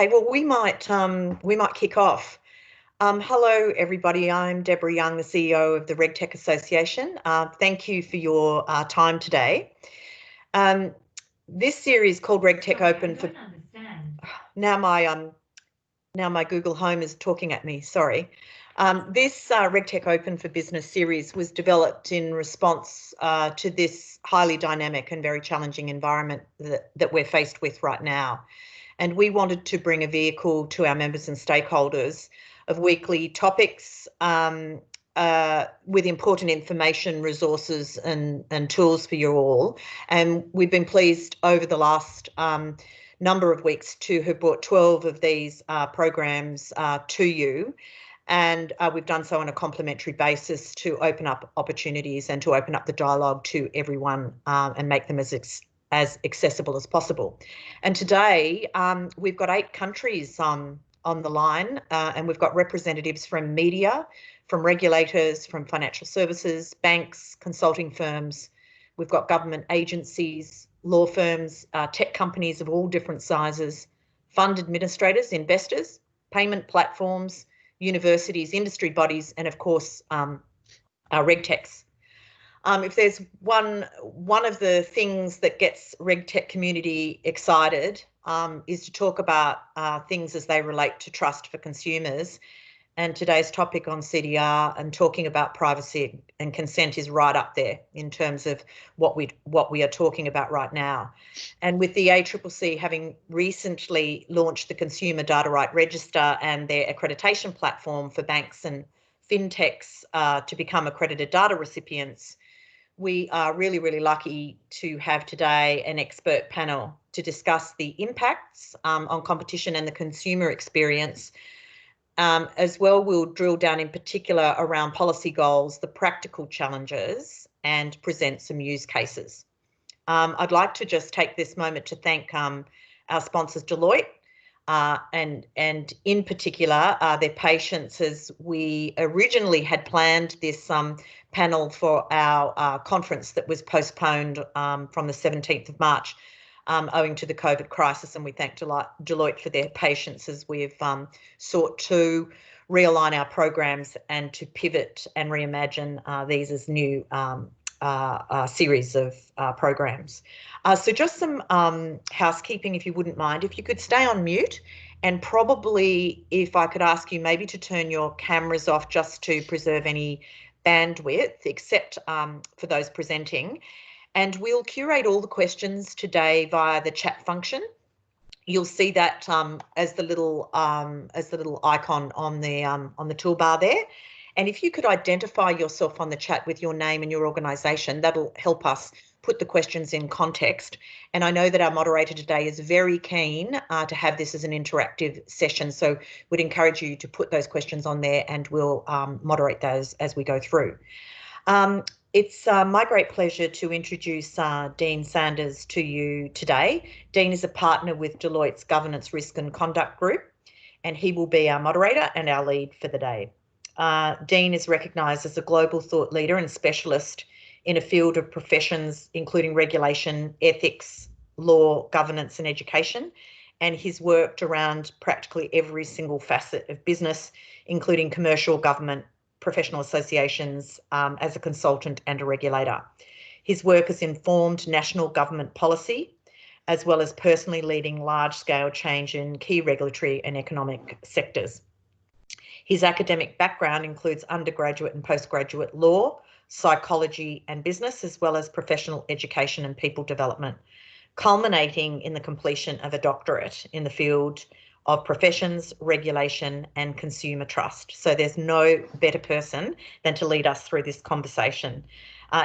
Okay, well, we might kick off. Hello, everybody. I'm Deborah Young, the CEO of the RegTech Association. Thank you for your time today. This series called RegTech Open for. Now my Google Home is talking at me. Sorry. This RegTech Open for Business series was developed in response to this highly dynamic and very challenging environment that we're faced with right now. And we wanted to bring a vehicle to our members and stakeholders of weekly topics with important information, resources and tools for you all. And we've been pleased over the last number of weeks to have brought 12 of these programs to you. And we've done so on a complementary basis to open up opportunities and to open up the dialogue to everyone and make them as accessible as possible. And today we've got 8 countries on the line and we've got representatives from media, from regulators, from financial services, banks, consulting firms. We've got government agencies, law firms, tech companies of all different sizes, fund administrators, investors, payment platforms, universities, industry bodies, and of course our RegTechs. If there's one of the things that gets RegTech community excited is to talk about things as they relate to trust for consumers. And today's topic on CDR and talking about privacy and consent is right up there in terms of what we are talking about right now. And with the ACCC having recently launched the Consumer Data Right Register and their accreditation platform for banks and fintechs to become accredited data recipients, we are really, really lucky to have today an expert panel to discuss the impacts on competition and the consumer experience. As well, we'll drill down in particular around policy goals, the practical challenges, and present some use cases. I'd like to just take this moment to thank our sponsors, Deloitte, and in particular their patience as we originally had planned this panel for our conference that was postponed from the 17th of March owing to the COVID crisis, and we thank Deloitte for their patience as we've sought to realign our programs and to pivot and reimagine these as new series of programs. So just some housekeeping, if you wouldn't mind. If you could stay on mute, and probably if I could ask you maybe to turn your cameras off just to preserve any bandwidth, except for those presenting. And we'll curate all the questions today via the chat function. You'll see that as the little icon on the toolbar there. And if you could identify yourself on the chat with your name and your organisation, that'll help us put the questions in context. And I know that our moderator today is very keen to have this as an interactive session, so would encourage you to put those questions on there and we'll moderate those as we go through. It's my great pleasure to introduce Dean Sanders to you today. Dean is a partner with Deloitte's Governance, Risk and Conduct Group, and he will be our moderator and our lead for the day. Dean is recognised as a global thought leader and specialist in a field of professions including regulation, ethics, law, governance and education, and he's worked around practically every single facet of business, including commercial, government, professional associations as a consultant and a regulator. His work has informed national government policy, as well as personally leading large-scale change in key regulatory and economic sectors. His academic background includes undergraduate and postgraduate law, psychology and business, as well as professional education and people development, culminating in the completion of a doctorate in the field of professions, regulation and consumer trust. So there's no better person than to lead us through this conversation.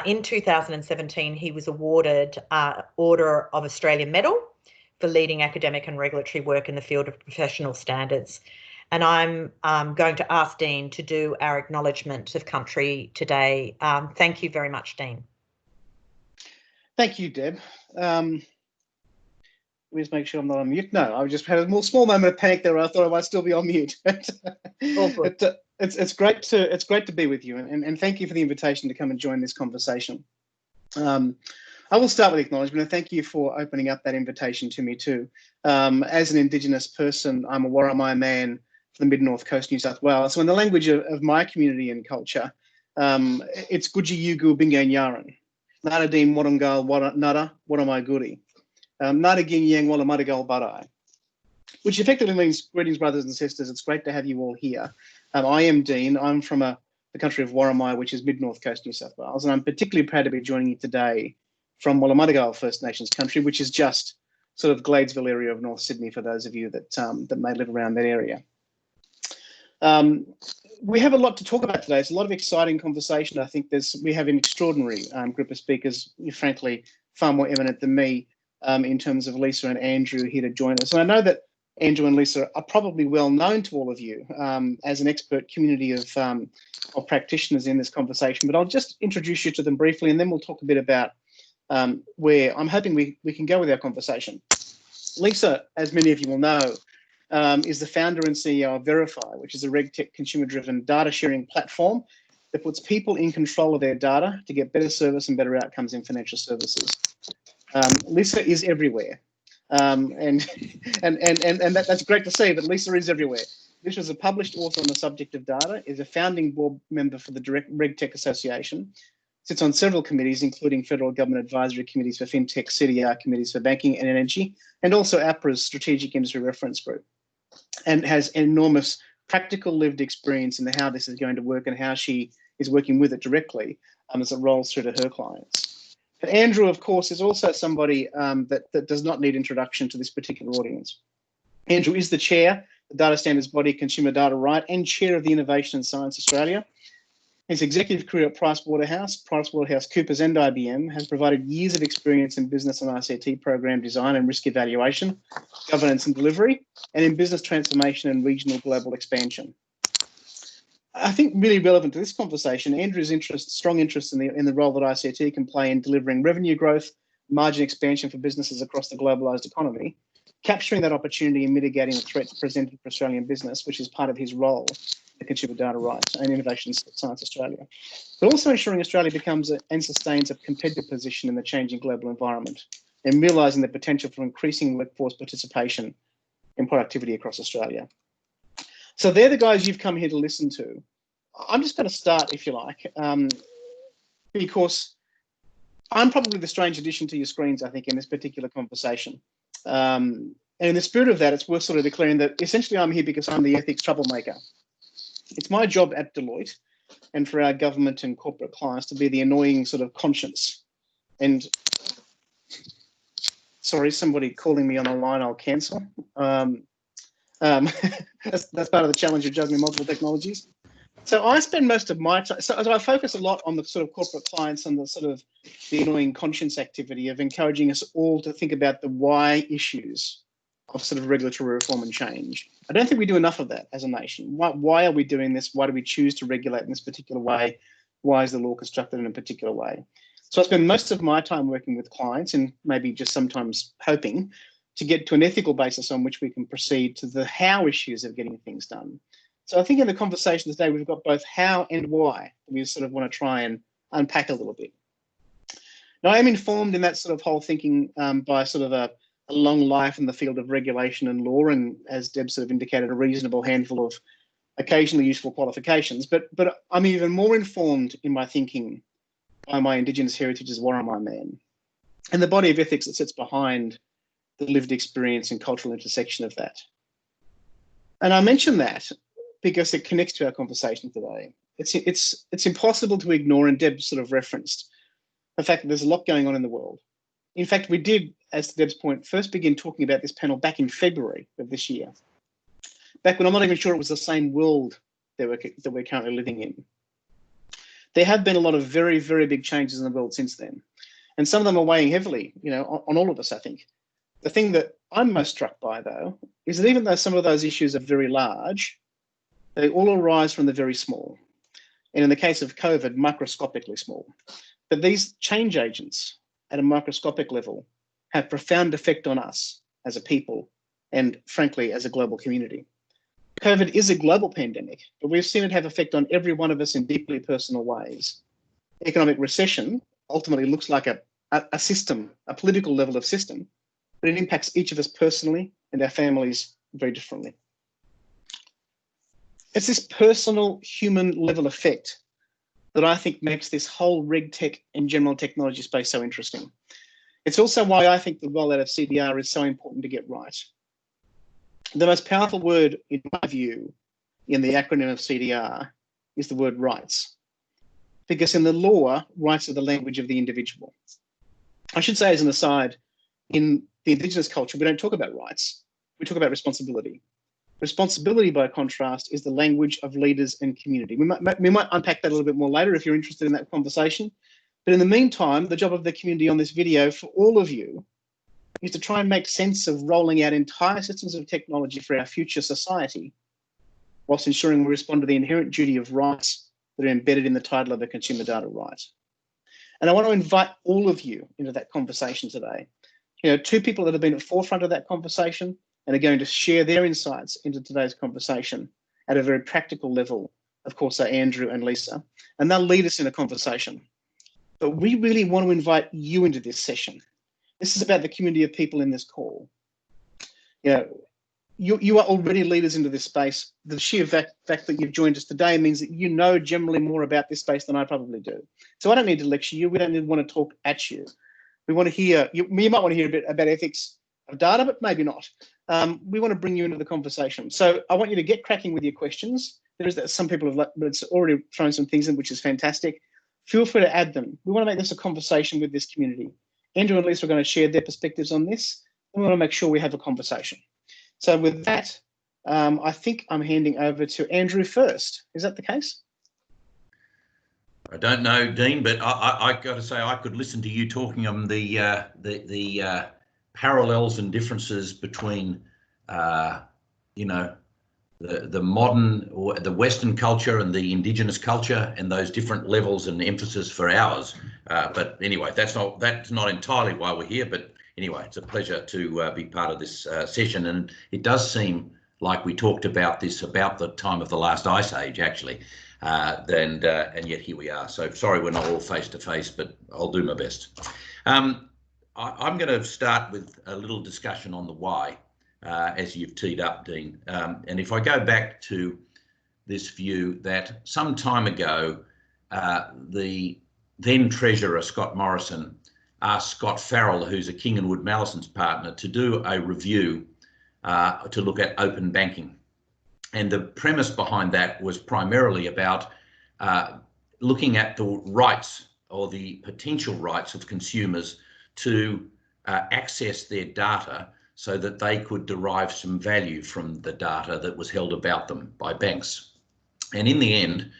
In 2017, he was awarded Order of Australia Medal for leading academic and regulatory work in the field of professional standards. And I'm going to ask Dean to do our acknowledgement of country today. Thank you very much, Dean. Thank you, Deb. Let me just make sure I'm not on mute. No, I just had a small moment of panic there. I thought I might still be on mute. It's great to be with you, and thank you for the invitation to come and join this conversation. I will start with acknowledgement, and thank you for opening up that invitation to me too. As an Indigenous person, I'm a Worimi man from the mid-north coast, New South Wales. So in the language of my community and culture, it's Guji Yugu Bingan Yaran. Nada Deem Warangal Nada, Waramai Guri. Nada Ging Yang Walla Madagal Barai. Which effectively means, greetings, brothers and sisters. It's great to have you all here. I am Dean. I'm from the country of Worimi, which is mid-north coast, New South Wales. And I'm particularly proud to be joining you today from Wallamadagal First Nations country, which is just sort of Gladesville area of North Sydney for those of you that may live around that area. We have a lot to talk about today. It's a lot of exciting conversation. I think we have an extraordinary group of speakers, frankly, far more eminent than me in terms of Lisa and Andrew here to join us. And I know that Andrew and Lisa are probably well known to all of you as an expert community of practitioners in this conversation, but I'll just introduce you to them briefly, and then we'll talk a bit about where I'm hoping we can go with our conversation. Lisa, as many of you will know, is the founder and CEO of Verify, which is a RegTech consumer-driven data sharing platform that puts people in control of their data to get better service and better outcomes in financial services. Lisa is everywhere. And that's great to see, but Lisa is everywhere. Lisa is a published author on the subject of data, is a founding board member for the RegTech Association, sits on several committees, including federal government advisory committees for fintech, CDR committees for banking and energy, and also APRA's strategic industry reference group, and has enormous practical lived experience in how this is going to work and how she is working with it directly as it rolls through to her clients. But Andrew, of course, is also somebody that does not need introduction to this particular audience. Andrew is the chair, the Data Standards Body Consumer Data Right, and chair of the Innovation and Science Australia. His executive career at PricewaterhouseCoopers and IBM has provided years of experience in business and ICT program design and risk evaluation, governance and delivery, and in business transformation and regional global expansion. I think really relevant to this conversation, Andrew's strong interest in the role that ICT can play in delivering revenue growth, margin expansion for businesses across the globalised economy, capturing that opportunity and mitigating the threats presented for Australian business, which is part of his role the Consumer Data Rights and Innovation Science Australia, but also ensuring Australia becomes and sustains a competitive position in the changing global environment and realising the potential for increasing workforce participation in productivity across Australia. So they're the guys you've come here to listen to. I'm just going to start, if you like, because I'm probably the strange addition to your screens, I think, in this particular conversation. And in the spirit of that, it's worth sort of declaring that essentially I'm here because I'm the ethics troublemaker. It's my job at Deloitte and for our government and corporate clients to be the annoying sort of conscience. And sorry, somebody calling me on the line, I'll cancel. That's part of the challenge of juggling multiple technologies. So I spend most of my time, so I focus a lot on the sort of corporate clients and the sort of the annoying conscience activity of encouraging us all to think about the why issues of sort of regulatory reform and change. I don't think we do enough of that as a nation. Why are we doing this? Why do we choose to regulate in this particular way? Why is the law constructed in a particular way? So I spend most of my time working with clients and maybe just sometimes hoping to get to an ethical basis on which we can proceed to the how issues of getting things done. So I think in the conversation today, we've got both how and why we sort of want to try and unpack a little bit. Now, I am informed in that sort of whole thinking by sort of a long life in the field of regulation and law, and as Deb sort of indicated, a reasonable handful of occasionally useful qualifications. But I'm even more informed in my thinking by my Indigenous heritage as Worimi man, and the body of ethics that sits behind the lived experience and cultural intersection of that. And I mention that because it connects to our conversation today. It's impossible to ignore, and Deb sort of referenced the fact that there's a lot going on in the world. In fact, we did, as to Deb's point, first begin talking about this panel back in February of this year, back when I'm not even sure it was the same world that we're currently living in. There have been a lot of very, very big changes in the world since then, and some of them are weighing heavily, on all of us, I think. The thing that I'm most struck by, though, is that even though some of those issues are very large, they all arise from the very small. And in the case of COVID, microscopically small. But these change agents at a microscopic level have profound effect on us as a people and, frankly, as a global community. COVID is a global pandemic, but we've seen it have effect on every one of us in deeply personal ways. Economic recession ultimately looks like a a system, a political level of system, but it impacts each of us personally and our families very differently. It's this personal human level effect that I think makes this whole RegTech and general technology space so interesting. It's also why I think the rollout of CDR is so important to get right. The most powerful word, in my view, in the acronym of CDR is the word rights. Because in the law, rights are the language of the individual. I should say as an aside, in the Indigenous culture, we don't talk about rights. We talk about responsibility. Responsibility, by contrast, is the language of leaders and community. We might unpack that a little bit more later if you're interested in that conversation. But in the meantime, the job of the community on this video for all of you is to try and make sense of rolling out entire systems of technology for our future society, whilst ensuring we respond to the inherent duty of rights that are embedded in the title of the consumer data right. And I want to invite all of you into that conversation today. You know, two people that have been at the forefront of that conversation and are going to share their insights into today's conversation at a very practical level, of course, are Andrew and Lisa, and they'll lead us in a conversation. But we really want to invite you into this session. This is about the community of people in this call. You know, you are already leaders into this space. The sheer fact that you've joined us today means that you know generally more about this space than I probably do. So I don't need to lecture you. We don't want to talk at you. We want to hear, you might want to hear a bit about ethics of data, but maybe not. We want to bring you into the conversation. So I want you to get cracking with your questions. Some people have already thrown some things in, which is fantastic. Feel free to add them. We want to make this a conversation with this community. Andrew and Lisa are going to share their perspectives on this. We want to make sure we have a conversation. So with that, I think I'm handing over to Andrew first. Is that the case? I don't know, Dean, but I got to say I could listen to you talking on the parallels and differences between, you know, the modern or the Western culture and the Indigenous culture and those different levels and emphasis for ours. But anyway, that's not entirely why we're here. But anyway, it's a pleasure to be part of this session. And it does seem like we talked about this about the time of the last ice age, actually. And yet here we are. So sorry we're not all face to face, but I'll do my best. I'm going to start with a little discussion on the why, as you've teed up, Dean. And if I go back to this view that some time ago, the then Treasurer, Scott Morrison, asked Scott Farrell, who's a King & Wood Mallison's partner, to do a review to look at open banking. And the premise behind that was primarily about looking at the rights or the potential rights of consumers to access their data so that they could derive some value from the data that was held about them by banks. And in the end,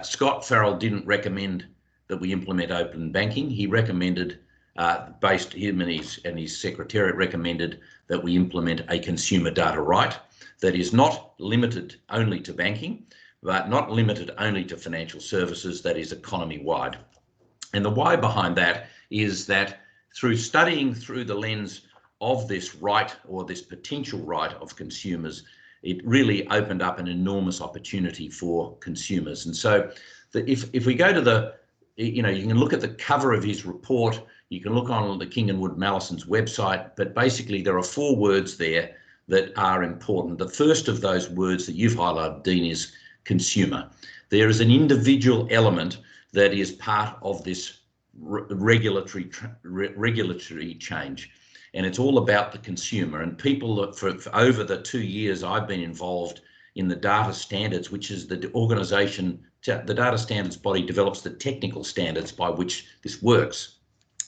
Scott Farrell didn't recommend that we implement open banking. He recommended, him and his secretariat recommended that we implement a consumer data right that is not limited only to banking, but not limited only to financial services, that is economy-wide. And the why behind that is that through studying through the lens of this right or this potential right of consumers, it really opened up an enormous opportunity for consumers. And so if we go to the, you know, you can look at the cover of his report, you can look on the King & Wood Mallison's website, but basically there are 4 words there that are important. The first of those words that you've highlighted, Dean, is consumer. There is an individual element that is part of this regulatory change, and it's all about the consumer. And people that for over the 2 years I've been involved in the data standards, which is the organisation, the data standards body develops the technical standards by which this works.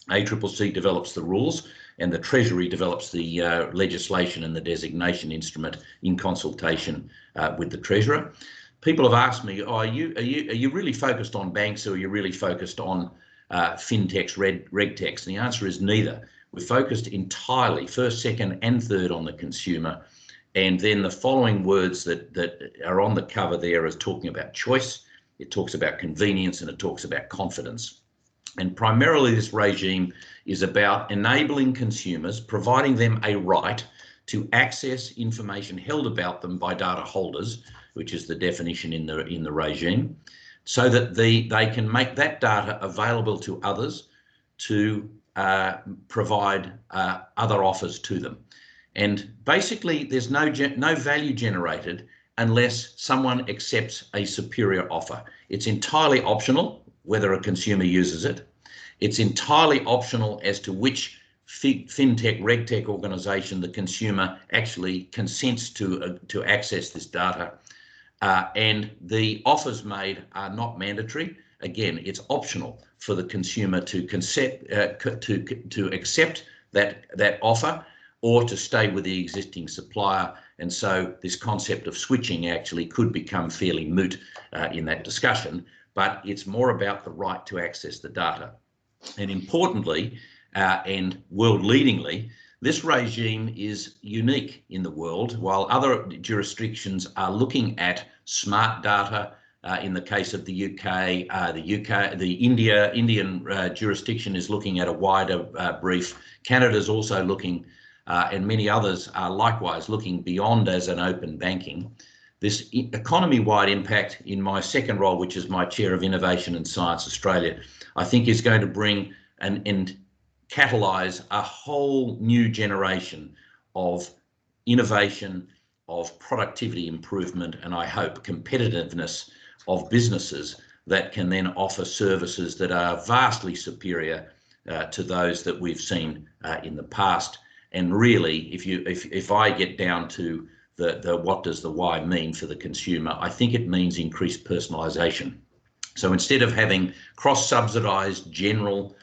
ACCC develops the rules, and the Treasury develops the legislation and the designation instrument in consultation with the Treasurer. People have asked me, oh, are you really focused on banks, or are you really focused on fintechs, RegTechs? And the answer is neither. We're focused entirely, first, second, and third, on the consumer. And then the following words that are on the cover there is talking about choice, it talks about convenience, and it talks about confidence. And primarily this regime is about enabling consumers, providing them a right to access information held about them by data holders, which is the definition in the regime, so that they can make that data available to others to provide other offers to them. And basically, there's no value generated unless someone accepts a superior offer. It's entirely optional whether a consumer uses it. It's entirely optional as to which fintech, RegTech organisation the consumer actually consents to access this data. And the offers made are not mandatory. Again, it's optional for the consumer to accept that offer or to stay with the existing supplier. And so this concept of switching actually could become fairly moot in that discussion, but it's more about the right to access the data. And importantly, and world-leadingly, this regime is unique in the world. While other jurisdictions are looking at smart data, in the case of the UK, the Indian jurisdiction is looking at a wider brief. Canada's also looking, and many others are likewise looking beyond as an open banking. This economy-wide impact in my second role, which is my Chair of Innovation and Science Australia, I think is going to bring and catalyse a whole new generation of innovation, of productivity improvement, and I hope competitiveness of businesses that can then offer services that are vastly superior to those that we've seen in the past. And really, if I get down to the what does the why mean for the consumer, I think it means increased personalisation. So instead of having cross-subsidised general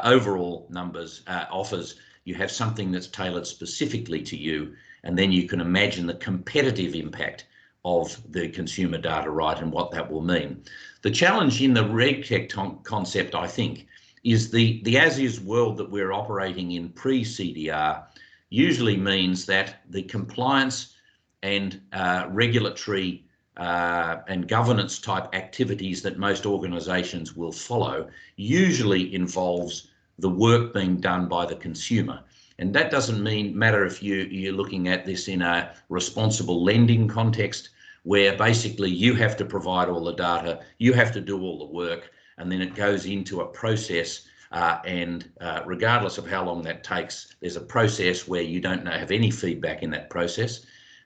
overall numbers offers, you have something that's tailored specifically to you, and then you can imagine the competitive impact of the consumer data right and what that will mean. The challenge in the RegTech concept, I think, is the as-is world that we're operating in pre-CDR usually means that the compliance and regulatory and governance type activities that most organisations will follow usually involves the work being done by the consumer. And that doesn't matter if you're looking at this in a responsible lending context, where basically you have to provide all the data, you have to do all the work, and then it goes into a process. And regardless of how long that takes, there's a process where you don't have any feedback in that process.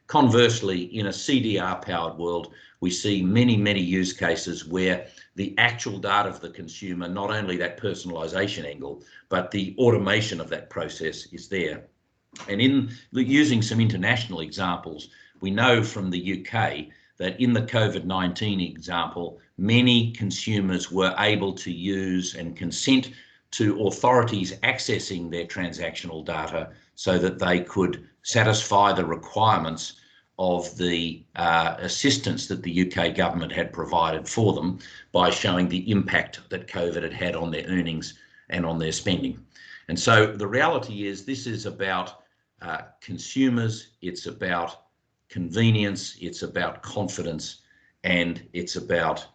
Conversely, in a CDR-powered world, we see many, many use cases where the actual data of the consumer, not only that personalisation angle, but the automation of that process is there. And in using some international examples, we know from the UK that in the COVID-19 example, many consumers were able to use and consent to authorities accessing their transactional data so that they could satisfy the requirements of the assistance that the UK government had provided for them by showing the impact that COVID had had on their earnings and on their spending. And so the reality is this is about consumers, it's about convenience, it's about confidence, and it's about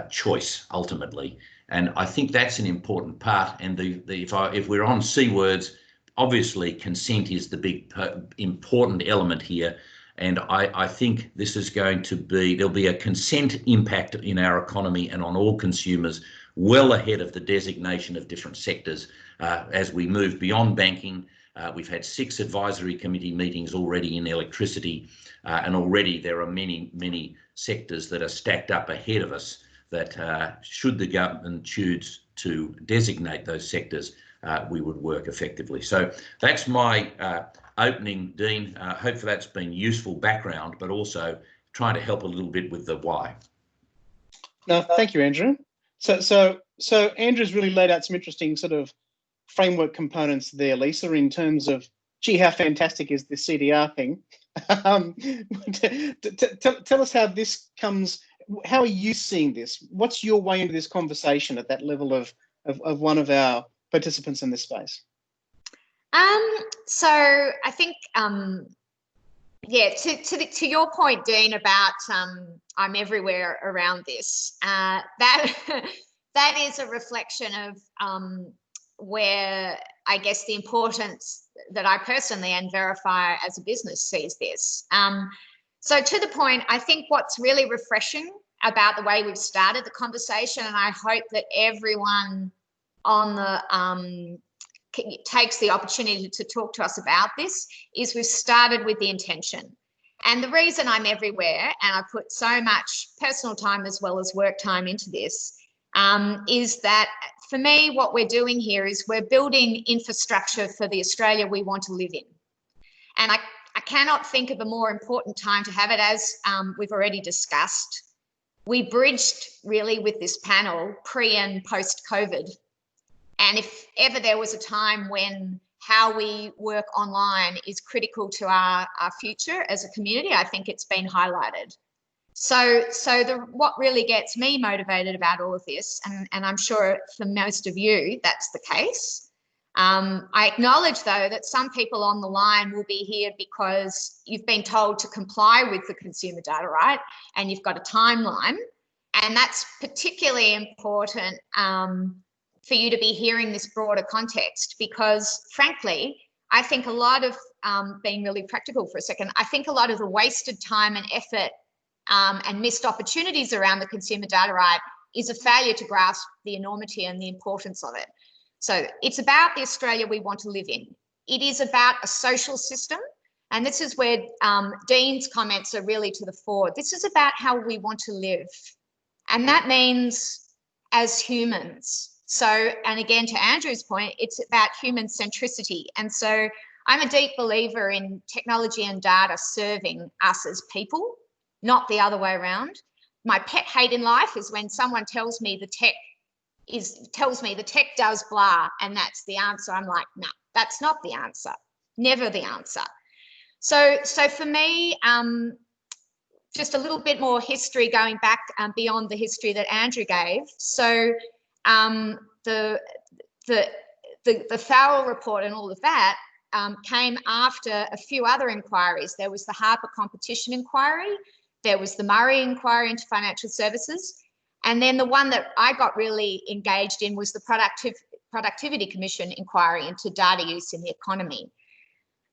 choice ultimately. And I think that's an important part. And if we're on C words, obviously consent is the big important element here. And I think this is going to be, there'll be a consent impact in our economy and on all consumers well ahead of the designation of different sectors as we move beyond banking. We've had 6 advisory committee meetings already in electricity, and already there are many, many sectors that are stacked up ahead of us that should the government choose to designate those sectors, we would work effectively. So that's my opening, Dean. Hopefully that's been useful background, but also trying to help a little bit with the why. No, thank you, Andrew. So Andrew's really laid out some interesting sort of framework components there, Lisa, in terms of, gee, how fantastic is this CDR thing? Tell us how this comes. How are you seeing this? What's your way into this conversation at that level of one of our participants in this space? So I think, yeah, to your point, Dean, about I'm everywhere around this. That is a reflection of where I guess the importance that I personally and Verify as a business sees this. So to the point, I think what's really refreshing about the way we've started the conversation, and I hope that everyone on the takes the opportunity to talk to us about this is we've started with the intention. And the reason I'm everywhere, and I put so much personal time as well as work time into this, is that for me, what we're doing here is we're building infrastructure for the Australia we want to live in. And I cannot think of a more important time to have it, as we've already discussed. We bridged really with this panel pre and post COVID. And if ever there was a time when how we work online is critical to our future as a community, I think it's been highlighted. So what really gets me motivated about all of this, and I'm sure for most of you, that's the case. I acknowledge, though, that some people on the line will be here because you've been told to comply with the consumer data right, and you've got a timeline. And that's particularly important for you to be hearing this broader context, because frankly, I think a lot of, being really practical for a second, I think a lot of the wasted time and effort and missed opportunities around the consumer data right is a failure to grasp the enormity and the importance of it. So it's about the Australia we want to live in. It is about a social system. And this is where Dean's comments are really to the fore. This is about how we want to live. And that means as humans. So, and again, to Andrew's point, it's about human centricity. And so I'm a deep believer in technology and data serving us as people, not the other way around. My pet hate in life is when someone tells me the tech does blah, and that's the answer. I'm like, no, that's not the answer. Never the answer. So for me, just a little bit more history going back beyond the history that Andrew gave. So the Farrell report and all of that came after a few other inquiries. There was the Harper competition inquiry. There was the Murray inquiry into financial services. And then the one that I got really engaged in was the Productivity Commission inquiry into data use in the economy.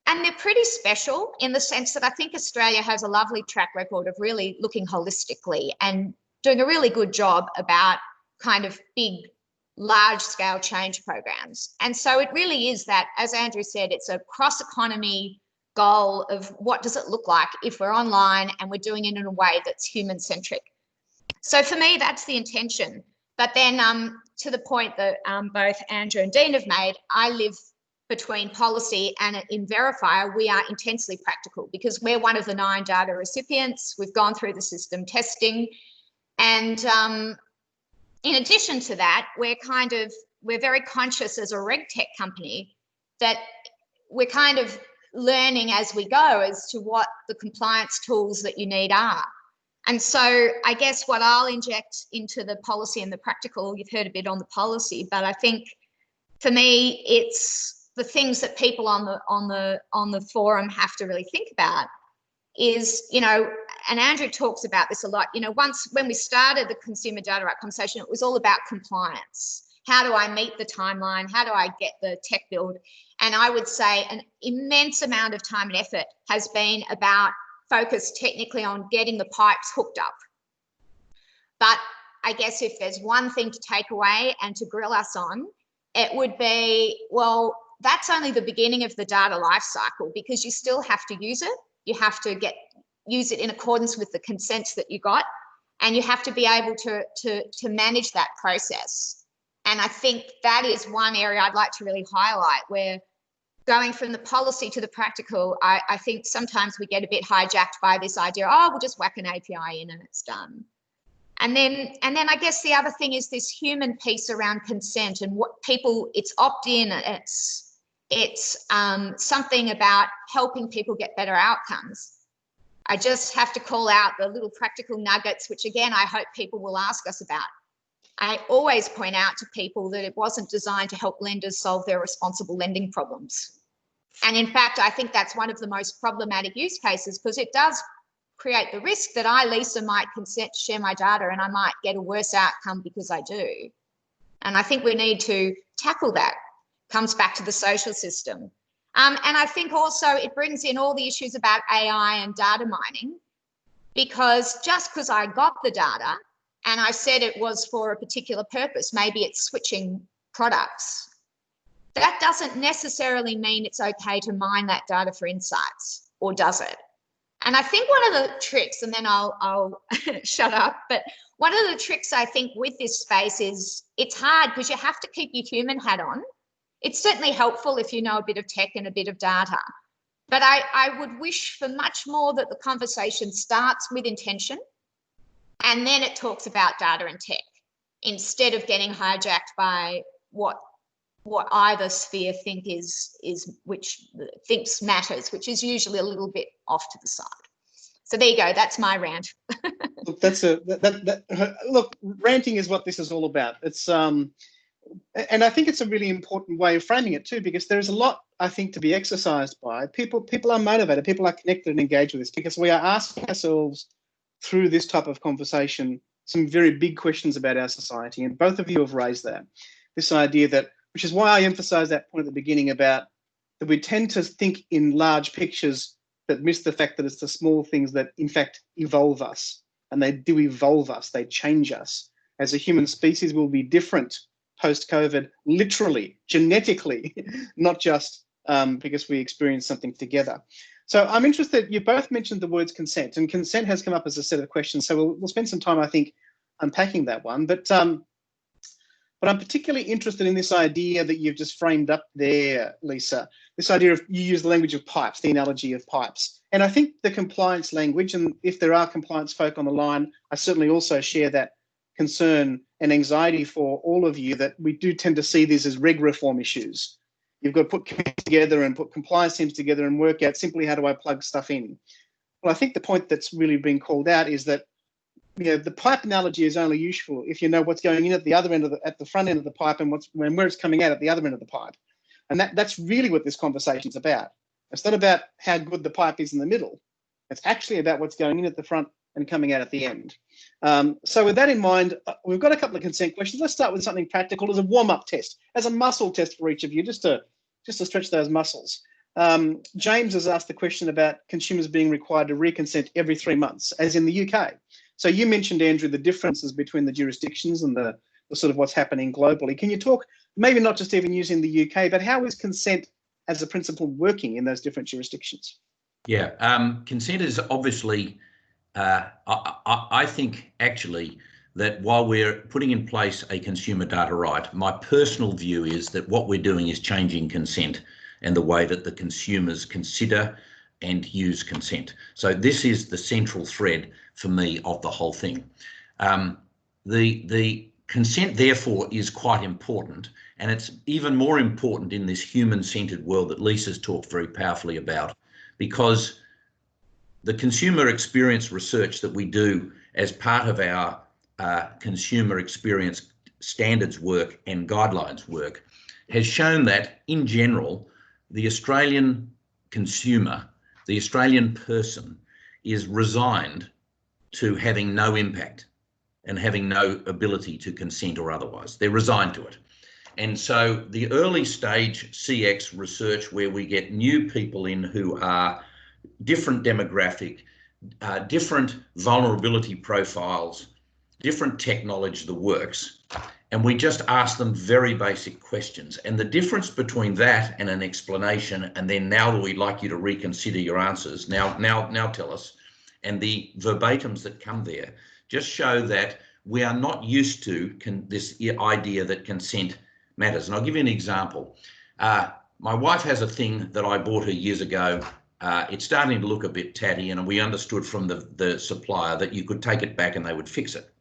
And they're pretty special in the sense that I think Australia has a lovely track record of really looking holistically and doing a really good job about kind of big, large-scale change programs. And so it really is that, as Andrew said, it's a cross-economy goal of what does it look like if we're online and we're doing it in a way that's human-centric. So for me, that's the intention. But then to the point that both Andrew and Dean have made, I live between policy and in Verifier, we are intensely practical because we're one of the 9 data recipients. We've gone through the system testing. And in addition to that, we're very conscious as a RegTech company that we're kind of learning as we go as to what the compliance tools that you need are. And so I guess what I'll inject into the policy and the practical, you've heard a bit on the policy, but I think for me, it's the things that people on the forum have to really think about is, and Andrew talks about this a lot, when we started the consumer data right conversation, it was all about compliance. How do I meet the timeline? How do I get the tech build? And I would say an immense amount of time and effort has been about focused technically on getting the pipes hooked up. But I guess if there's one thing to take away and to grill us on, it would be, well, that's only the beginning of the data life cycle because you still have to use it. You have to use it in accordance with the consents that you got, and you have to be able to manage that process. And I think that is one area I'd like to really highlight where going from the policy to the practical, I think sometimes we get a bit hijacked by this idea, oh, we'll just whack an API in and it's done. And then I guess the other thing is this human piece around consent and what people, it's opt-in, it's something about helping people get better outcomes. I just have to call out the little practical nuggets, which again, I hope people will ask us about. I always point out to people that it wasn't designed to help lenders solve their responsible lending problems. And in fact, I think that's one of the most problematic use cases because it does create the risk that I, Lisa, might consent to share my data and I might get a worse outcome because I do. And I think we need to tackle that. Comes back to the social system. And I think also it brings in all the issues about AI and data mining because just because I got the data and I said it was for a particular purpose, maybe it's switching products. that doesn't necessarily mean it's okay to mine that data for insights, or does it? And I think one of the tricks, and then I'll shut up, but one of the tricks I think with this space is it's hard because you have to keep your human hat on. It's certainly helpful if you know a bit of tech and a bit of data, but I would wish for much more that the conversation starts with intention and then it talks about data and tech instead of getting hijacked by what either sphere thinks matters, which is usually a little bit off to the side. So there you go. That's my rant. Look, ranting is what this is all about. It's and I think it's a really important way of framing it too, because there's a lot, I think, to be exercised by people. People are motivated. People are connected and engaged with this because we are asking ourselves through this type of conversation some very big questions about our society, and both of you have raised that. This idea that, which is why I emphasised that point at the beginning about that we tend to think in large pictures that miss the fact that it's the small things that in fact evolve us, and they do evolve us, they change us. As a human species, we'll be different post-COVID, literally, genetically, not just because we experienced something together. So I'm interested, you both mentioned the words consent, and consent has come up as a set of questions, so we'll spend some time, I think, unpacking that one. But I'm particularly interested in this idea that you've just framed up there, Lisa, this idea of, you use the language of pipes, the analogy of pipes. And I think the compliance language, and if there are compliance folk on the line, I certainly also share that concern and anxiety for all of you, that we do tend to see these as reg reform issues. You've got to put committees together and put compliance teams together and work out simply how do I plug stuff in. Well, I think the point that's really been called out is that, you know, the pipe analogy is only useful if you know what's going in at the other end of at the front end of the pipe and where it's coming out at the other end of the pipe. And that's really what this conversation is about. It's not about how good the pipe is in the middle. It's actually about what's going in at the front and coming out at the end. So with that in mind, we've got a couple of consent questions. Let's start with something practical as a warm-up test, as a muscle test for each of you, just to stretch those muscles. James has asked the question about consumers being required to reconsent every 3 months, as in the UK. So you mentioned, Andrew, the differences between the jurisdictions and the sort of what's happening globally. Can you talk, maybe not just even using the UK, but how is consent as a principle working in those different jurisdictions? Yeah, consent is obviously, I think actually that while we're putting in place a consumer data right, my personal view is that what we're doing is changing consent and the way that the consumers consider and use consent. So this is the central thread for me of the whole thing. The consent, therefore, is quite important, and it's even more important in this human-centered world that Lisa's talked very powerfully about, because the consumer experience research that we do as part of our consumer experience standards work and guidelines work has shown that, in general, the Australian consumer, the Australian person, is resigned to having no impact and having no ability to consent or otherwise. They're resigned to it. And so the early stage CX research, where we get new people in who are different demographic, different vulnerability profiles, different technology that works, and we just ask them very basic questions. And the difference between that and an explanation, and then now we'd like you to reconsider your answers, now tell us, and the verbatims that come there, just show that we are not used to this idea that consent matters. And I'll give you an example. My wife has a thing that I bought her years ago. It's starting to look a bit tatty, and we understood from the supplier that you could take it back and they would fix it,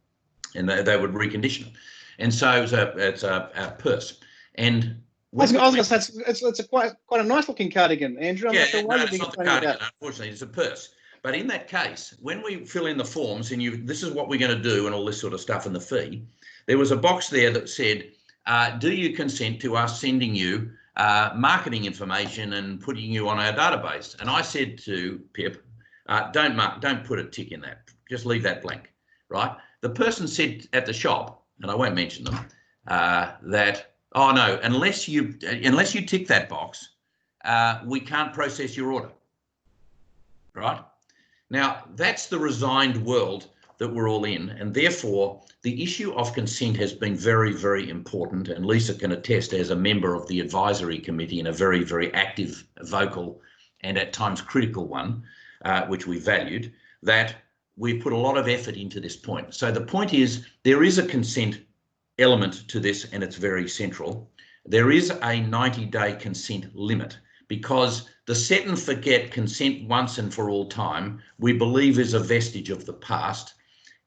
and they would recondition it. And so it's a purse. And I was going to say, it's quite a nice looking cardigan, Andrew. I'm yeah, not sure why it's not the cardigan, unfortunately, it's a purse. But in that case, when we fill in the forms and this is what we're going to do and all this sort of stuff in the fee, there was a box there that said, do you consent to us sending you marketing information and putting you on our database? And I said to Pip, don't put a tick in that. Just leave that blank, right? The person said at the shop, and I won't mention them, that, oh no, unless you tick that box, we can't process your order, right? Now, that's the resigned world that we're all in, and therefore the issue of consent has been very, very important, and Lisa can attest as a member of the advisory committee and a very, very active, vocal and at times critical one, which we valued, that we put a lot of effort into this point. So the point is there is a consent element to this, and it's very central. There is a 90-day consent limit, because the set and forget consent once and for all time, we believe is a vestige of the past.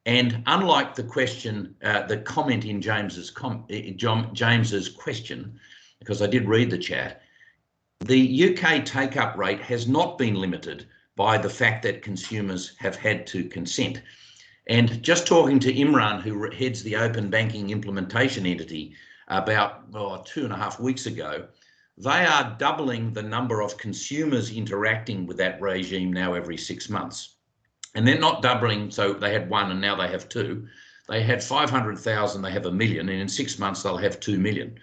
And unlike the question, the comment in James's question, because I did read the chat, the UK take-up rate has not been limited by the fact that consumers have had to consent. And just talking to Imran, who heads the open banking implementation entity, about 2.5 weeks ago, they are doubling the number of consumers interacting with that regime now every 6 months. And they're not doubling, so they had 1 and now they have 2. They had 500,000, they have 1 million, and in 6 months they'll have 2 million.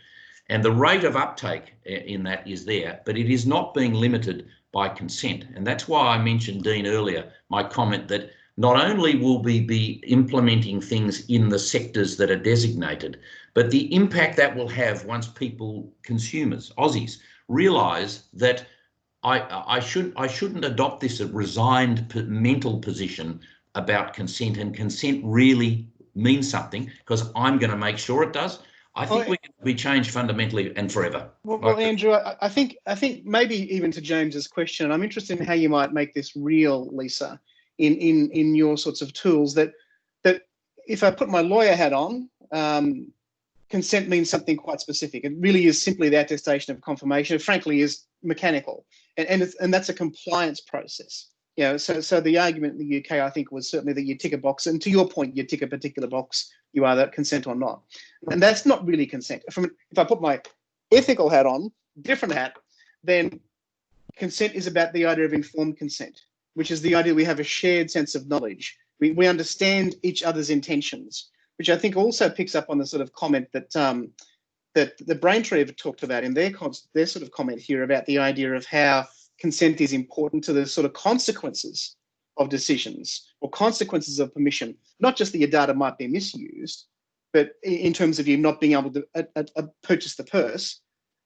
And the rate of uptake in that is there, but it is not being limited by consent. And that's why I mentioned, Dean, earlier, my comment that not only will we be implementing things in the sectors that are designated, but the impact that will have once people, consumers, Aussies, realise that I shouldn't adopt this resigned mental position about consent, and consent really means something because I'm going to make sure it does. I think we can be changed fundamentally and forever. Well, Andrew, I think maybe even to James's question, I'm interested in how you might make this real, Lisa, in your sorts of tools. That if I put my lawyer hat on, consent means something quite specific. It really is simply the attestation of confirmation. It frankly is mechanical, and that's a compliance process. You know, so the argument in the UK, I think, was certainly that you tick a box, and to your point, you tick a particular box, you either consent or not, and that's not really consent. If I put my ethical hat on, different hat, then consent is about the idea of informed consent, which is the idea we have a shared sense of knowledge. We understand each other's intentions, which I think also picks up on the sort of comment that that the Braintree have talked about in their sort of comment here about the idea of how consent is important to the sort of consequences of decisions or consequences of permission, not just that your data might be misused, but in terms of you not being able to purchase the purse,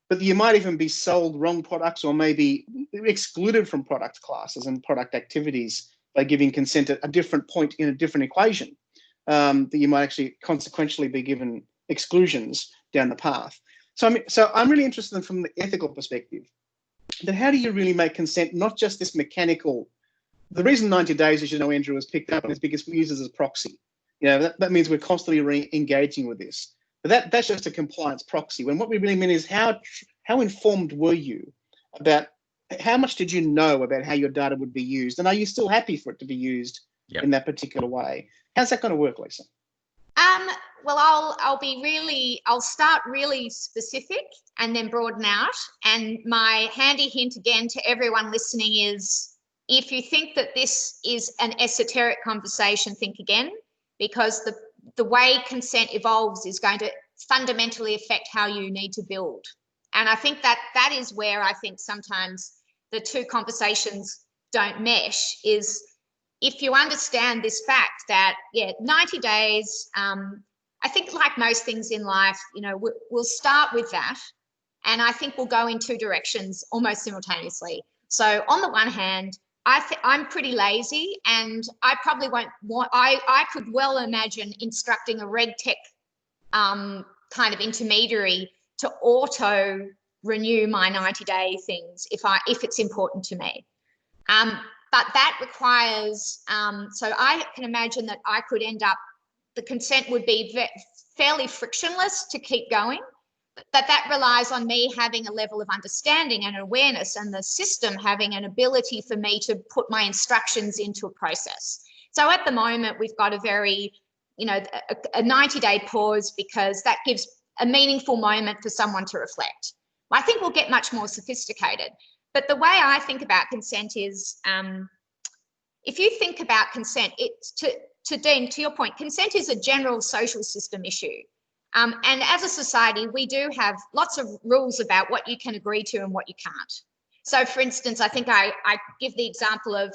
but you might even be sold wrong products or maybe excluded from product classes and product activities by giving consent at a different point in a different equation, that you might actually consequentially be given exclusions down the path. So I'm really interested in, from the ethical perspective, that how do you really make consent not just this mechanical? The reason 90 days, as you know, Andrew, was picked up is because we use it as a proxy. You know, that means we're constantly re-engaging with this. But that's just a compliance proxy. When what we really mean is how informed were you about, how much did you know about how your data would be used, and are you still happy for it to be used in that particular way? How's that going to work, Lisa? Well, I'll start really specific and then broaden out. And my handy hint again to everyone listening is, if you think that this is an esoteric conversation, think again, because the way consent evolves is going to fundamentally affect how you need to build. And I think that is where I think sometimes the two conversations don't mesh, is if you understand this fact that, 90 days, I think like most things in life, you know, we'll start with that. And I think we'll go in two directions almost simultaneously. So on the one hand, I'm pretty lazy, and I probably won't want, I could well imagine instructing a RegTech kind of intermediary to auto renew my 90-day things if it's important to me. But that requires, so I can imagine that I could end up, the consent would be fairly frictionless to keep going, but that relies on me having a level of understanding and awareness, and the system having an ability for me to put my instructions into a process. So at the moment, we've got a very, a 90-day pause, because that gives a meaningful moment for someone to reflect. I think we'll get much more sophisticated. But the way I think about consent is, if you think about consent, it's to Dean, to your point, consent is a general social system issue. And as a society, we do have lots of rules about what you can agree to and what you can't. So for instance, I think I give the example of,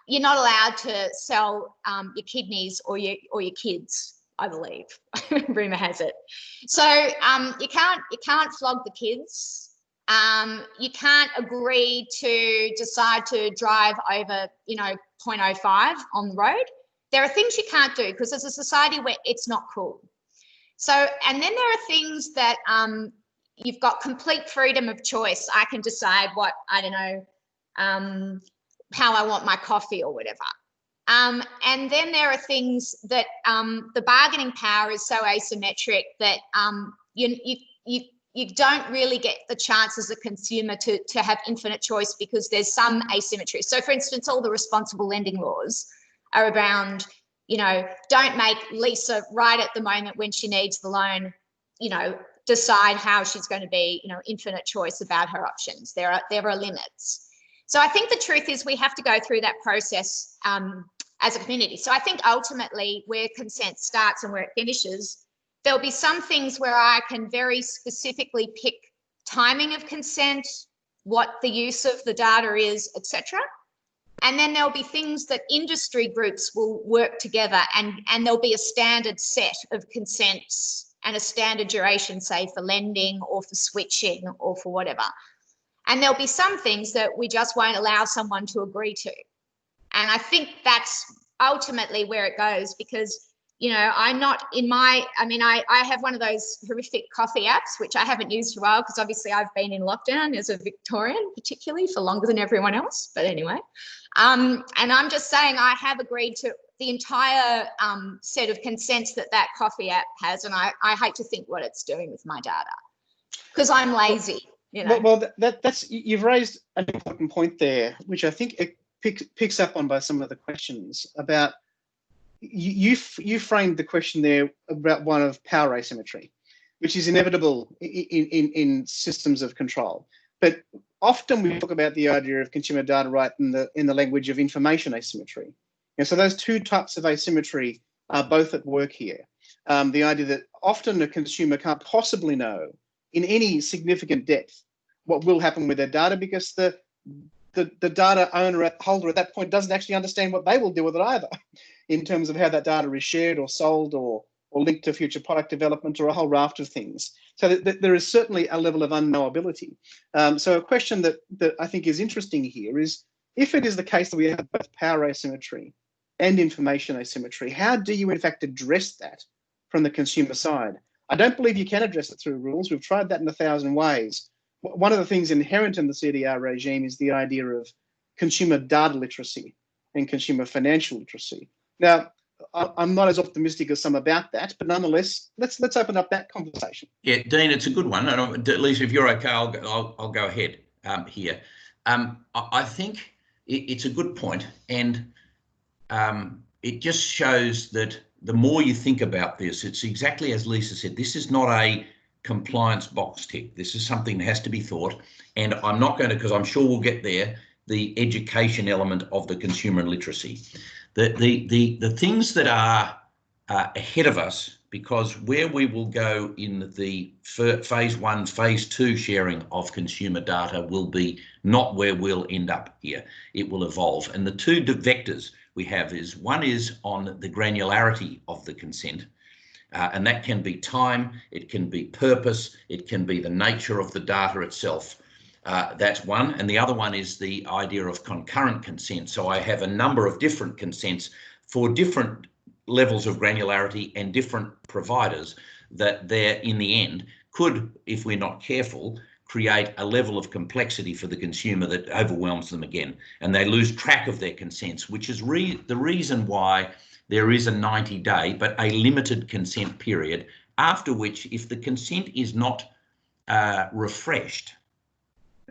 you're not allowed to sell your kidneys or your kids, I believe. Rumour has it. So you can't flog the kids. You can't agree to decide to drive over, 0.05 on the road. There are things you can't do because there's a society where it's not cool. So, and then there are things that you've got complete freedom of choice. I can decide what, how I want my coffee or whatever. And then there are things that the bargaining power is so asymmetric that you don't really get the chance as a consumer to have infinite choice because there's some asymmetry. So, for instance, all the responsible lending laws are around, don't make Lisa right at the moment when she needs the loan, decide how she's going to be, infinite choice about her options. There are limits. So I think the truth is we have to go through that process as a community. So I think ultimately where consent starts and where it finishes, there'll be some things where I can very specifically pick timing of consent, what the use of the data is, etc. And then there'll be things that industry groups will work together and there'll be a standard set of consents and a standard duration, say for lending or for switching or for whatever. And there'll be some things that we just won't allow someone to agree to. And I think that's ultimately where it goes because, I'm not in my, I have one of those horrific coffee apps, which I haven't used for a while because obviously I've been in lockdown as a Victorian, particularly for longer than everyone else. But anyway, and I'm just saying I have agreed to the entire set of consents that coffee app has. And I hate to think what it's doing with my data because I'm lazy. Well, that's you've raised an important point there, which I think it picks up on by some of the questions about you framed the question there about one of power asymmetry, which is inevitable in systems of control. But often we talk about the idea of consumer data right in the language of information asymmetry. And so those two types of asymmetry are both at work here. The idea that often a consumer can't possibly know in any significant depth what will happen with their data because the data holder at that point doesn't actually understand what they will do with it either in terms of how that data is shared or sold or linked to future product development or a whole raft of things. So there is certainly a level of unknowability. So a question that I think is interesting here is if it is the case that we have both power asymmetry and information asymmetry, how do you in fact address that from the consumer side? I don't believe you can address it through rules. We've tried that in 1,000 ways. One of the things inherent in the CDR regime is the idea of consumer data literacy and consumer financial literacy. Now, I'm not as optimistic as some about that, but nonetheless, let's open up that conversation. Yeah, Dean, it's a good one. And Lisa, if you're okay, I'll go ahead here. I think it's a good point, and it just shows that the more you think about this, it's exactly as Lisa said. This is not a compliance box tick. This is something that has to be thought, and I'm not going to, because I'm sure we'll get there, the education element of the consumer and literacy. The things that are ahead of us, because where we will go in the phase 1, phase 2 sharing of consumer data will be not where we'll end up here. It will evolve. And the two vectors we have is, one is on the granularity of the consent, and that can be time, it can be purpose, it can be the nature of the data itself. That's one. And the other one is the idea of concurrent consent. So I have a number of different consents for different levels of granularity and different providers that there in the end could, if we're not careful, create a level of complexity for the consumer that overwhelms them again, and they lose track of their consents, which is the reason why there is a 90-day but a limited consent period, after which, if the consent is not refreshed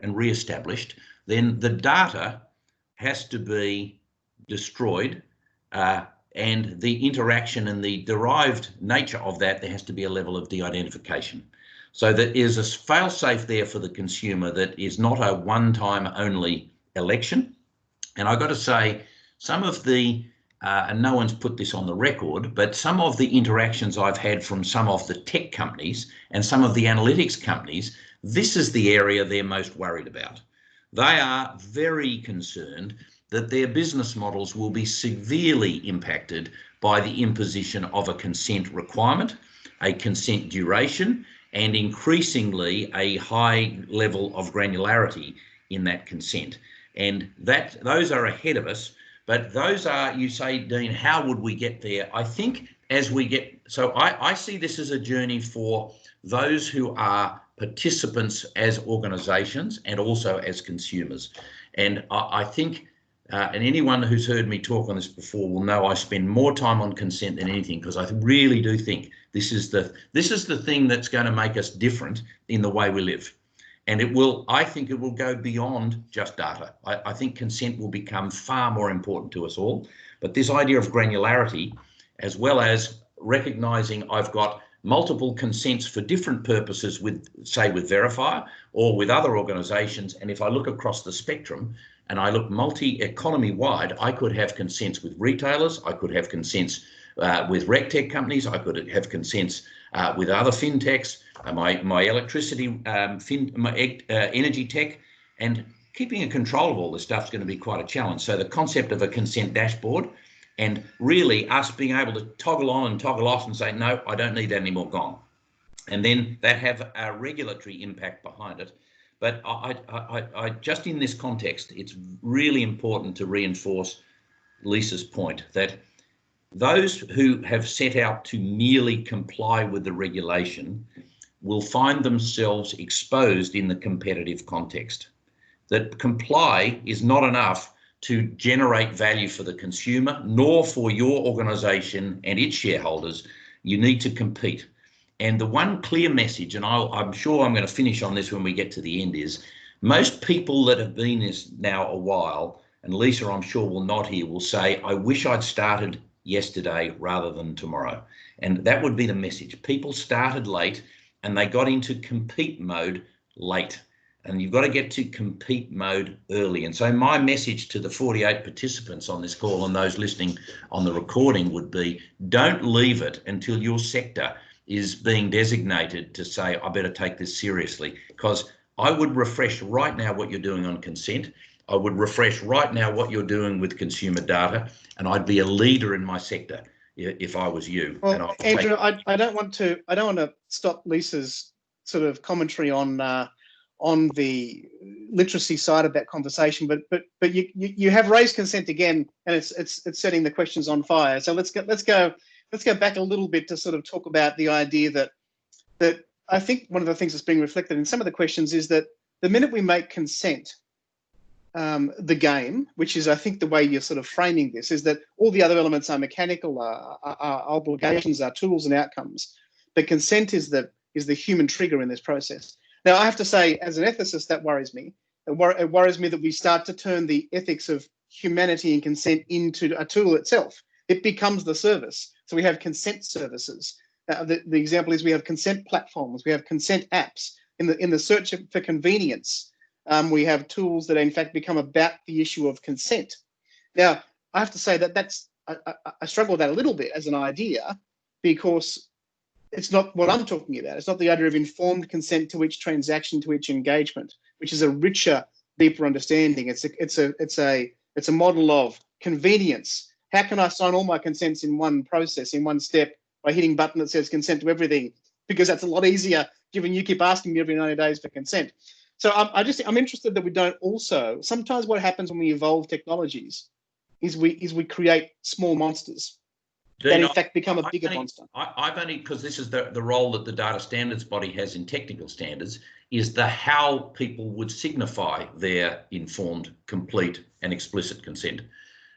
and re-established, then the data has to be destroyed, and the interaction and the derived nature of that, there has to be a level of de-identification. So there is a fail-safe there for the consumer that is not a one-time only election. And I've got to say, some of the, and no one's put this on the record, but some of the interactions I've had from some of the tech companies and some of the analytics companies, this is the area they're most worried about. They are very concerned that their business models will be severely impacted by the imposition of a consent requirement, a consent duration, and increasingly a high level of granularity in that consent. And those are ahead of us. But those are, you say, Dean, how would we get there? I think as we get, so I see this as a journey for those who are participants as organisations and also as consumers. And I think, and anyone who's heard me talk on this before will know I spend more time on consent than anything, because I really do think this is the thing that's going to make us different in the way we live. And I think it will go beyond just data. I think consent will become far more important to us all. But this idea of granularity, as well as recognising I've got multiple consents for different purposes with, say, with Verifier or with other organisations, and if I look across the spectrum and I look multi-economy wide, I could have consents with retailers, I could have consents with RegTech companies, I could have consents with other fintechs, my electricity, energy tech, and keeping a control of all this stuff is going to be quite a challenge. So the concept of a consent dashboard, and really us being able to toggle on and toggle off and say, no, I don't need that anymore, gone. And then that have a regulatory impact behind it. But I just in this context, it's really important to reinforce Lisa's point that those who have set out to merely comply with the regulation will find themselves exposed in the competitive context. That comply is not enough to generate value for the consumer, nor for your organisation and its shareholders. You need to compete. And the one clear message, and I'm sure I'm going to finish on this when we get to the end, is most people that have been this now a while, and Lisa I'm sure will nod here, will say, I wish I'd started yesterday rather than tomorrow. And that would be the message. People started late and they got into compete mode late. And you've got to get to compete mode early. And so my message to the 48 participants on this call and those listening on the recording would be, don't leave it until your sector is being designated to say, I better take this seriously. Because I would refresh right now what you're doing on consent. I would refresh right now what you're doing with consumer data, and I'd be a leader in my sector if I was you. Well, Andrew, I don't want to stop Lisa's sort of commentary on the literacy side of that conversation, but you have raised consent again, and it's setting the questions on fire. So let's go back a little bit to sort of talk about the idea that I think one of the things that's being reflected in some of the questions is that the minute we make consent the game, which is I think the way you're sort of framing this, is that all the other elements are mechanical, are obligations, are tools and outcomes, but consent is the human trigger in this process. Now, I have to say, as an ethicist, that worries me. It worries me that we start to turn the ethics of humanity and consent into a tool itself. It becomes the service. So we have consent services. The example is we have consent platforms. We have consent apps. In the search for convenience, we have tools that in fact become about the issue of consent. Now, I have to say that I struggle with that a little bit as an idea, because it's not what I'm talking about. It's not the idea of informed consent to each transaction, to each engagement, which is a richer, deeper understanding. It's a model of convenience. How can I sign all my consents in one process, in one step, by hitting a button that says consent to everything? Because that's a lot easier, given you keep asking me every 90 days for consent. So I'm interested that we don't also, sometimes what happens when we evolve technologies is we create small monsters that in fact become a bigger monster. I've only, because this is the role that the data standards body has in technical standards, is the how people would signify their informed, complete and explicit consent.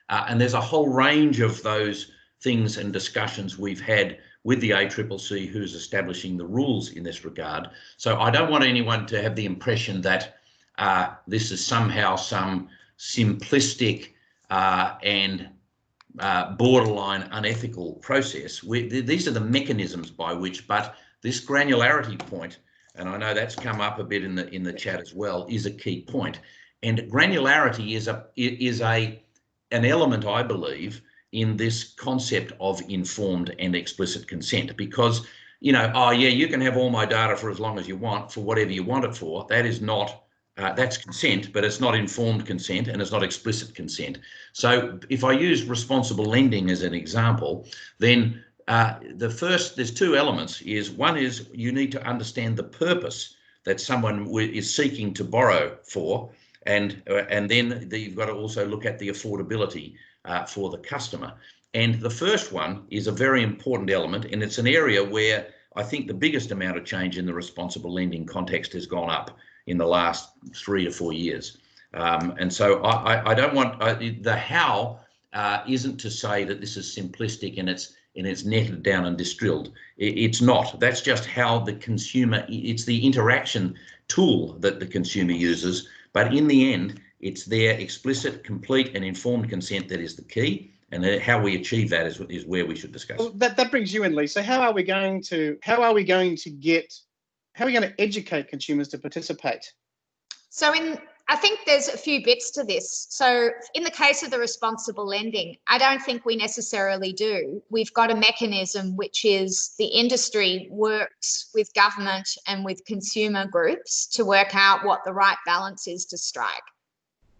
And there's a whole range of those things and discussions we've had with the ACCC, who's establishing the rules in this regard. So I don't want anyone to have the impression that this is somehow some simplistic and borderline unethical process. These are the mechanisms by which, but this granularity point, and I know that's come up a bit in the chat as well, is a key point. And granularity is an element, I believe, in this concept of informed and explicit consent, because, you know, oh yeah, you can have all my data for as long as you want, for whatever you want it for. That is not That's consent, but it's not informed consent and it's not explicit consent. So if I use responsible lending as an example, then there's two elements. One is you need to understand the purpose that someone is seeking to borrow for, and then you've got to also look at the affordability for the customer. And the first one is a very important element, and it's an area where I think the biggest amount of change in the responsible lending context has gone up in the last 3 to 4 years. And so I don't want, the how isn't to say that this is simplistic and it's netted down and distilled. It's not. That's just how the consumer, it's the interaction tool that the consumer uses. But in the end, it's their explicit, complete and informed consent that is the key. And how we achieve that is where we should discuss. Well, that brings you in, Lee. So how are we going to educate consumers to participate? So I think there's a few bits to this. So in the case of the responsible lending, I don't think we necessarily do. We've got a mechanism which is the industry works with government and with consumer groups to work out what the right balance is to strike.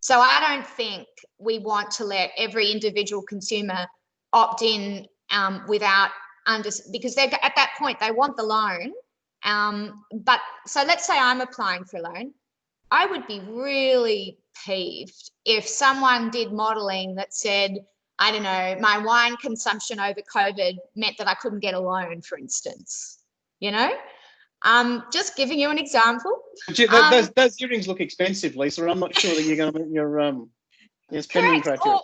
So I don't think we want to let every individual consumer opt in because they're at that point, they want the loan. But so let's say I'm applying for a loan. I would be really peeved if someone did modelling that said, I don't know, my wine consumption over COVID meant that I couldn't get a loan, for instance, you know? Just giving you an example. Those earrings look expensive, Lisa. I'm not sure that you're going to meet your spending criteria.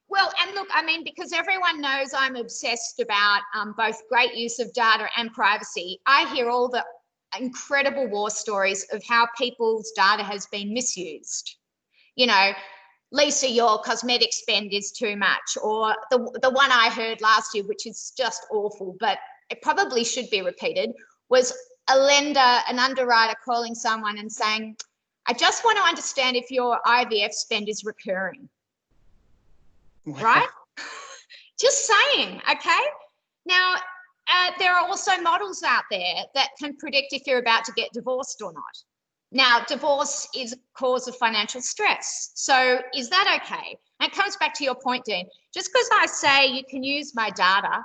Well, and look, I mean, because everyone knows I'm obsessed about both great use of data and privacy, I hear all the incredible war stories of how people's data has been misused. You know, Lisa, your cosmetic spend is too much, or the one I heard last year, which is just awful, but it probably should be repeated, was a lender, an underwriter calling someone and saying, I just want to understand if your IVF spend is recurring. Wow. Right? Just saying, okay? Now, there are also models out there that can predict if you're about to get divorced or not. Now, divorce is a cause of financial stress. So is that okay? And it comes back to your point, Dean. Just because I say you can use my data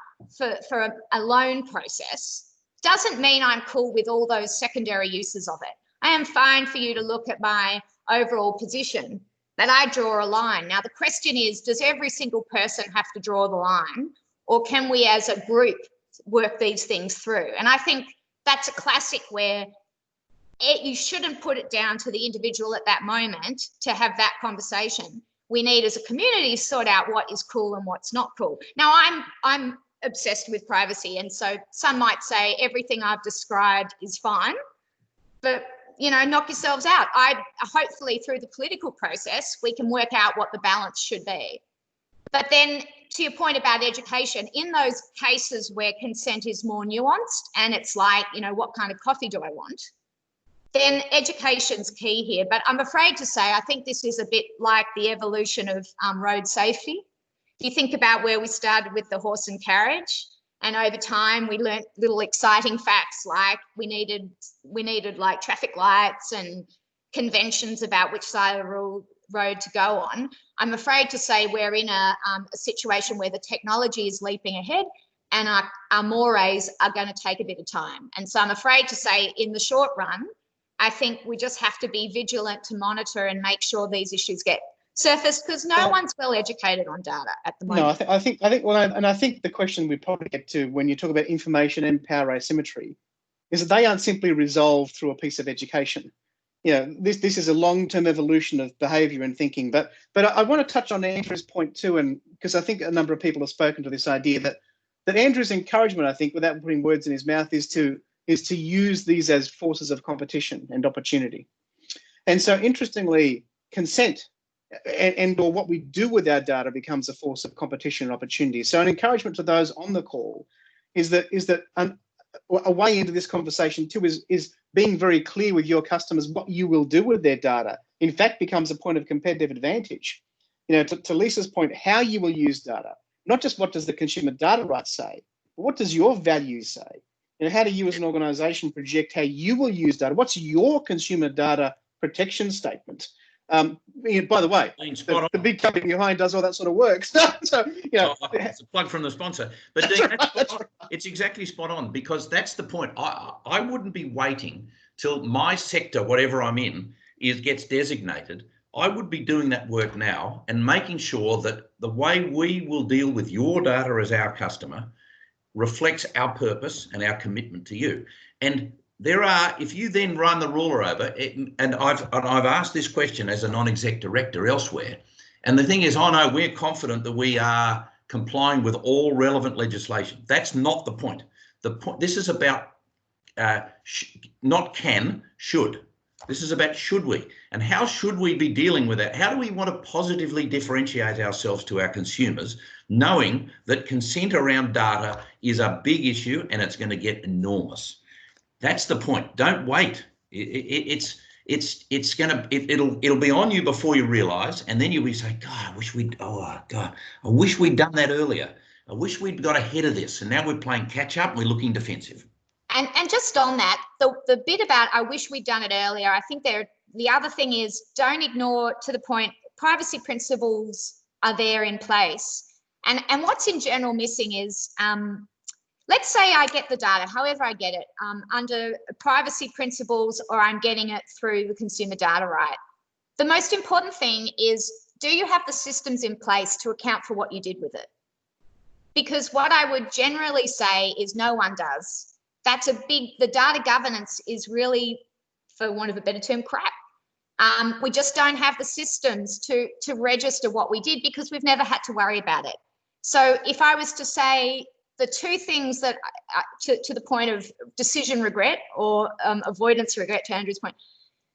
for a loan process doesn't mean I'm cool with all those secondary uses of it. I am fine for you to look at my overall position, but I draw a line. Now, the question is, does every single person have to draw the line, or can we as a group work these things through? And I think that's a classic where you shouldn't put it down to the individual at that moment to have that conversation. We need as a community sort out what is cool and what's not cool. Now, I'm obsessed with privacy, and so some might say everything I've described is fine, but you know, knock yourselves out. Hopefully through the political process we can work out what the balance should be. But then to your point about education, in those cases where consent is more nuanced and it's like, you know, what kind of coffee do I want, then education's key here. But I'm afraid to say I think this is a bit like the evolution of road safety. If you think about where we started with the horse and carriage, and over time we learnt little exciting facts like we needed like traffic lights and conventions about which side of the road to go on. I'm afraid to say we're in a situation where the technology is leaping ahead and our mores are going to take a bit of time. And so I'm afraid to say in the short run, I think we just have to be vigilant to monitor and make sure these issues get surfaced, because no one's well educated on data at the moment. No, I think the question we probably get to when you talk about information and power asymmetry is that they aren't simply resolved through a piece of education. You know, this is a long-term evolution of behaviour and thinking. But I want to touch on Andrew's point too, and because I think a number of people have spoken to this idea that Andrew's encouragement, I think, without putting words in his mouth, is to use these as forces of competition and opportunity. And so, interestingly, consent and or what we do with our data becomes a force of competition and opportunity. So, an encouragement to those on the call is that a way into this conversation too is being very clear with your customers what you will do with their data. In fact, becomes a point of competitive advantage. You know, to Lisa's point, how you will use data, not just what does the consumer data rights say, but what does your values say? You know, how do you as an organisation project how you will use data? What's your consumer data protection statement. By the way, the big company behind does all that sort of work. So, it's a plug from the sponsor. But Dean, right. It's exactly spot on, because that's the point. I wouldn't be waiting till my sector, whatever I'm in, gets designated. I would be doing that work now and making sure that the way we will deal with your data as our customer reflects our purpose and our commitment to you. And if you then run the ruler over it, and I've asked this question as a non-exec director elsewhere, and the thing is, I know we're confident that we are complying with all relevant legislation. That's not the point. This is about not can, should. This is about should we, and how should we be dealing with that? How do we want to positively differentiate ourselves to our consumers, knowing that consent around data is a big issue and it's going to get enormous? That's the point. Don't wait. It'll be on you before you realise, and then you'll be saying, God, I wish we'd done that earlier. I wish we'd got ahead of this, and now we're playing catch up and we're looking defensive. And just on that, the bit about I wish we'd done it earlier, I think the other thing is, don't ignore, to the point, privacy principles are there in place. And what's in general missing is, let's say I get the data, however I get it, under privacy principles, or I'm getting it through the consumer data right. The most important thing is, do you have the systems in place to account for what you did with it? Because what I would generally say is no one does. The data governance is really, for want of a better term, crap. We just don't have the systems to register what we did, because we've never had to worry about it. So if I was to say the two things that, to the point of decision regret or avoidance regret, to Andrew's point,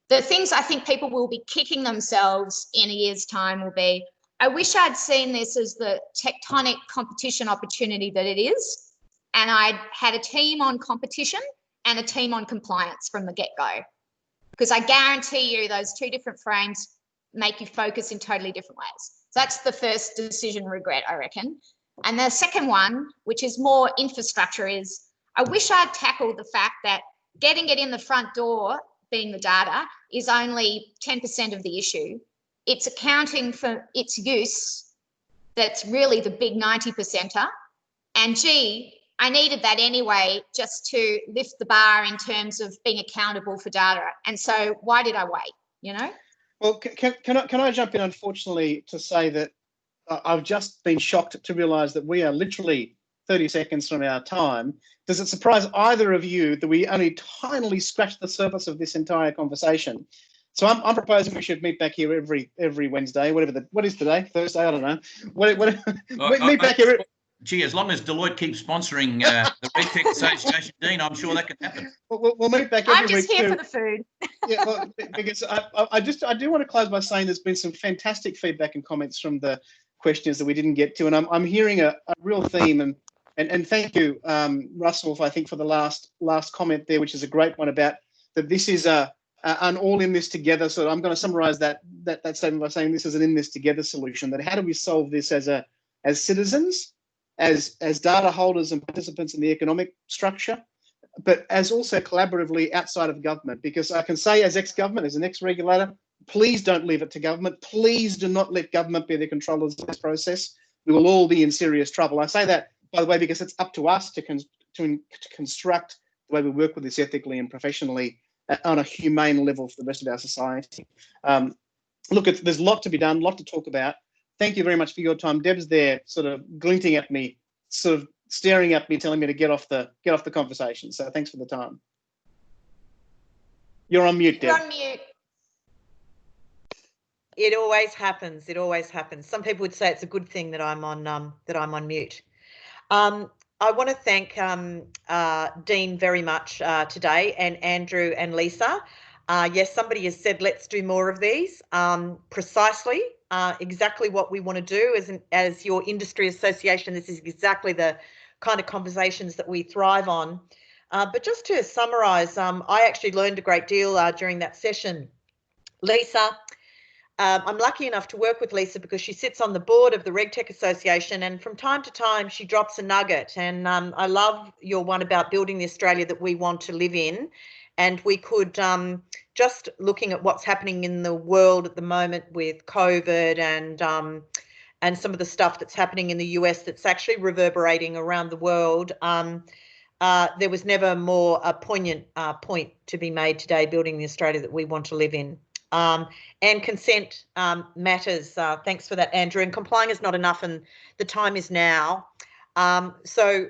the things I think people will be kicking themselves in a year's time will be, I wish I'd seen this as the tectonic competition opportunity that it is. And I'd had a team on competition and a team on compliance from the get-go. Because I guarantee you those two different frames make you focus in totally different ways. So that's the first decision regret, I reckon. And the second one, which is more infrastructure, is I wish I'd tackled the fact that getting it in the front door, being the data, is only 10% of the issue. It's accounting for its use that's really the big 90%er. And gee, I needed that anyway, just to lift the bar in terms of being accountable for data. And so why did I wait, Well, can I jump in, unfortunately, to say that I've just been shocked to realise that we are literally 30 seconds from our time. Does it surprise either of you that we only tinily scratched the surface of this entire conversation? So I'm proposing we should meet back here every Wednesday, what is today? Thursday? I don't know. Meet back here. Gee, as long as Deloitte keeps sponsoring the RegTech Association, Dean, I'm sure that can happen. We'll meet back every week. I'm just here for the food. Yeah, well, because I do want to close by saying there's been some fantastic feedback and comments from the questions that we didn't get to, and I'm hearing a real theme, and thank you, Russell, I think, for the last comment there, which is a great one about that this is an all in this together. So I'm going to summarise that statement by saying this is an in this together solution. That how do we solve this as citizens, as data holders and participants in the economic structure, but as also collaboratively outside of government? Because I can say, as ex-government, as an ex-regulator, please don't leave it to government. Please do not let government be the controllers of this process. We will all be in serious trouble. I say that, by the way, because it's up to us to construct the way we work with this ethically and professionally on a humane level for the rest of our society. Look, there's a lot to be done, a lot to talk about. Thank you very much for your time. Deb's there, sort of glinting at me, sort of staring at me, telling me to get off the conversation. So thanks for the time. You're on mute, Deb. You're on mute. It always happens. It always happens. Some people would say it's a good thing that I'm on mute. I want to thank Dean very much today, and Andrew and Lisa. Yes, somebody has said let's do more of these. Precisely. Exactly what we want to do as your industry association. This is exactly the kind of conversations that we thrive on. But just to summarise, I actually learned a great deal during that session. Lisa, I'm lucky enough to work with Lisa because she sits on the board of the RegTech Association, and from time to time she drops a nugget. And I love your one about building the Australia that we want to live in. and we could just looking at what's happening in the world at the moment with COVID and some of the stuff that's happening in the US that's actually reverberating around the world. There was never more a poignant point to be made today, building the Australia that we want to live in. And consent matters. Thanks for that, Andrew. And complying is not enough, and the time is now. So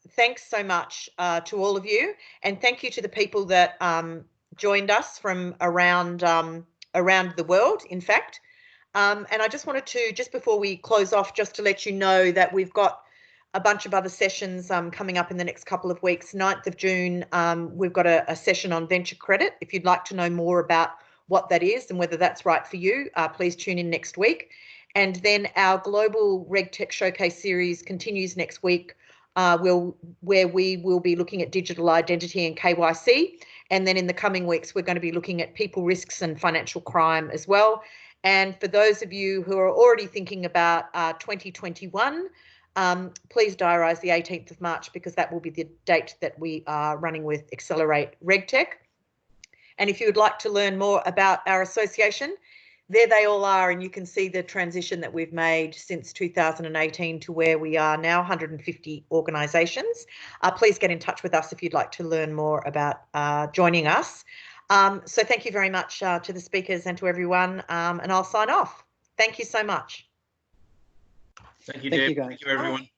thanks so much to all of you, and thank you to the people that joined us from around the world, in fact. And I just wanted to, just before we close off, just to let you know that we've got a bunch of other sessions coming up in the next couple of weeks. 9th of June, we've got a session on venture credit. If you'd like to know more about what that is and whether that's right for you, please tune in next week. And then our global RegTech Showcase series continues next week, where we will be looking at digital identity and KYC. And then in the coming weeks, we're going to be looking at people risks and financial crime as well. And for those of you who are already thinking about 2021, please diarise the 18th of March, because that will be the date that we are running with Accelerate RegTech. And if you would like to learn more about our association, there they all are, and you can see the transition that we've made since 2018 to where we are now, 150 organisations. Please get in touch with us if you'd like to learn more about joining us. So thank you very much to the speakers and to everyone, and I'll sign off. Thank you so much. Thank you, Deb. Thank you, guys. Thank you, everyone.